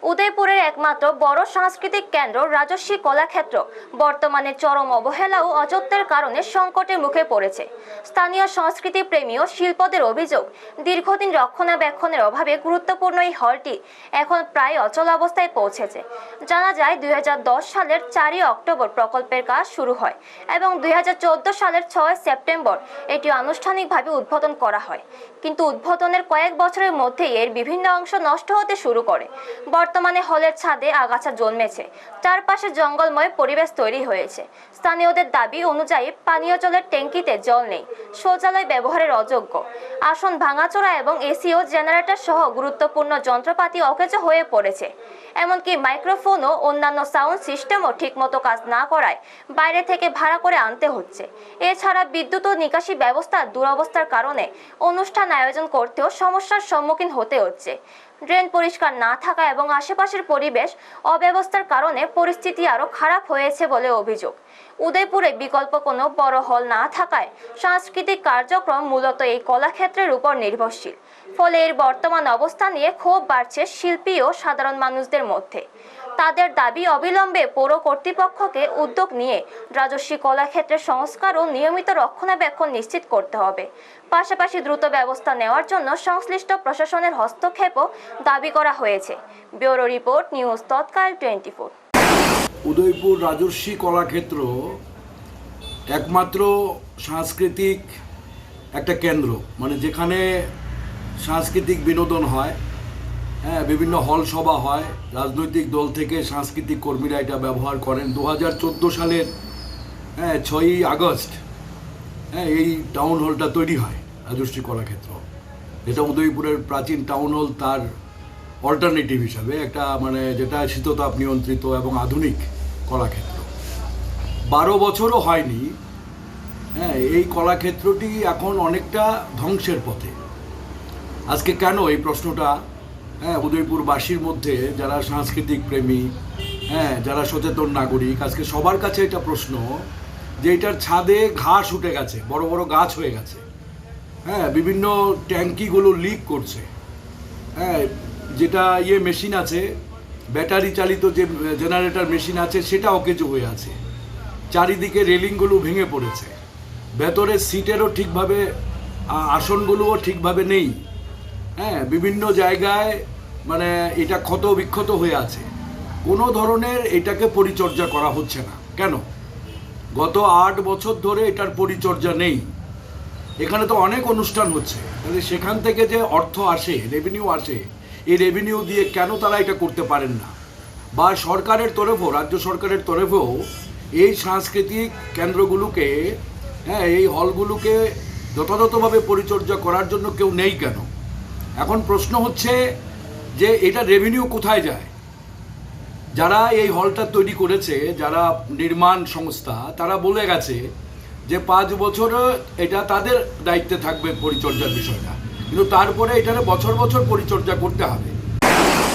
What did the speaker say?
উদয়পুরের একমাত্র বড় সাংস্কৃতিক কেন্দ্র রাজস্বী কলাক্ষেত্র বর্তমানে চরম অবহেলা ও অযত্নের কারণে সংকটের মুখে পড়েছে। স্থানীয় সংস্কৃতি প্রেমী ও শিল্পদের অভিযোগ, দীর্ঘদিন রক্ষণাবেক্ষণের অভাবে গুরুত্বপূর্ণ এই হলটি এখন প্রায় অচল অবস্থায় পৌঁছেছে। জানা যায় 2010 সালের 4 অক্টোবর প্রকল্পের কাজ শুরু হয় এবং 2014 সালের 6 সেপ্টেম্বর এটি আনুষ্ঠানিকভাবে উদ্বোধন করা হয়, কিন্তু উদ্বোধনের কয়েক বছরের মধ্যেই এর বিভিন্ন অংশ নষ্ট হতে শুরু করে। বর্তমানে হলের ছাদে আগাছা জন্মেছে, চারপাশে জঙ্গলময় পরিবেশ তৈরি হয়েছে। স্থানীয়দের দাবি অনুযায়ী পানীয় জলের ট্যাঙ্কিতে জল নেই, শৌচালয় ব্যবহারের অযোগ্য, আসন ভাঙাচোরা এবং এসি ও জেনারেটর সহ গুরুত্বপূর্ণ যন্ত্রপাতি অকেজো হয়ে পড়েছে। এমনকি মাইক্রোফোন ও অন্যান্য সাউন্ড সিস্টেমও ঠিকমতো কাজ না করায় বাইরে থেকে ভাড়া করে আনতে হচ্ছে। এছাড়া বিদ্যুৎ ও নিকাশি ব্যবস্থার দুরবস্থার কারণে অনুষ্ঠান আয়োজন করতেও সমস্যার সম্মুখীন হতে হচ্ছে। ড্রেন পরিষ্কার না থাকা এবং আশেপাশের পরিবেশ অব্যবস্থার কারণে পরিস্থিতি আরও খারাপ হয়েছে বলে অভিযোগ। উদয়পুরে বিকল্প কোনো বড় হল না থাকায় সাংস্কৃতিক কার্যক্রম মূলত এই কলাক্ষেত্রের উপর নির্ভরশীল। ফলে এর বর্তমান অবস্থা নিয়ে ক্ষোভ বাড়ছে শিল্পী ও সাধারণ মানুষদের মধ্যে। তাদের দাবি অবিলম্বে পৌর কর্তৃপক্ষকে উদ্যোগ নিয়ে রাজস্বী কলাক্ষেত্রের সংস্কার ও নিয়মিত রক্ষণাবেক্ষণ নিশ্চিত করতে হবে। পাশাপাশি দ্রুত ব্যবস্থা নেওয়ার জন্য সংশ্লিষ্ট প্রশাসনের হস্তক্ষেপও দাবি করা হয়েছে। ব্যুরো রিপোর্ট, নিউজ তৎকাল 24। উদয়পুর রাজস্বী কলাক্ষেত্র একমাত্র সাংস্কৃতিক একটা কেন্দ্র, মানে যেখানে সাংস্কৃতিক বিনোদন হয়, বিভিন্ন হল সভা হয়, রাজনৈতিক দল থেকে সাংস্কৃতিক কর্মীরা এটা ব্যবহার করেন। 2014 সালের 6 আগস্ট এই টাউন হলটা তৈরি হয় রাজস্বী কলাক্ষেত্র। এটা উদয়পুরের প্রাচীন টাউন হল, তার অল্টারনেটিভ হিসাবে একটা, মানে যেটা শীততাপ নিয়ন্ত্রিত এবং আধুনিক কলাক্ষেত্র। 12 বছরও হয়নি এই কলাক্ষেত্রটি এখন অনেকটা ধ্বংসের পথে। আজকে কেন এই প্রশ্নটা উদয়পুরবাসীর মধ্যে, যারা সাংস্কৃতিক প্রেমী, যারা সচেতন নাগরিক, আজকে সবার কাছে এটা প্রশ্ন যে এটার ছাদে ঘাস উঠে গেছে, বড় বড় গাছ হয়ে গেছে, বিভিন্ন ট্যাঙ্কিগুলো লিক করছে, যেটা মেশিন আছে, ব্যাটারি চালিত যে জেনারেটর মেশিন আছে, সেটা অকেজো হয়ে আছে, চারিদিকে রেলিংগুলো ভেঙে পড়েছে, ভেতরে সিটেরও ঠিকভাবে, আসনগুলোও ঠিকভাবে নেই, বিভিন্ন জায়গায় মানে এটা ক্ষত বিক্ষত হয়ে আছে। কোনো ধরনের এটাকে পরিচর্যা করা হচ্ছে না। কেন? গত 8 বছর ধরে এটার পরিচর্যা নেই। এখানে তো অনেক অনুষ্ঠান হচ্ছে, তাহলে সেখান থেকে যে অর্থ আসে, রেভিনিউ আসে, এই রেভিনিউ দিয়ে কেন তারা এটা করতে পারেন না? বা সরকারের তরফেও, রাজ্য সরকারের তরফেও এই সাংস্কৃতিক কেন্দ্রগুলোকে, এই হলগুলোকে যথাযথভাবে পরিচর্যা করার জন্য কেউ নেই কেন? এখন প্রশ্ন হচ্ছে যে এটা রেভিনিউ কোথায় যায়? যারা এই হলটা তৈরি করেছে, যারা নির্মাণ সংস্থা, তারা বলে গেছে যে 5 বছর এটা তাদের দায়িত্বে থাকবে পরিচর্যার বিষয়টা, কিন্তু তারপরে এটারে বছর বছর পরিচর্যা করতে হবে।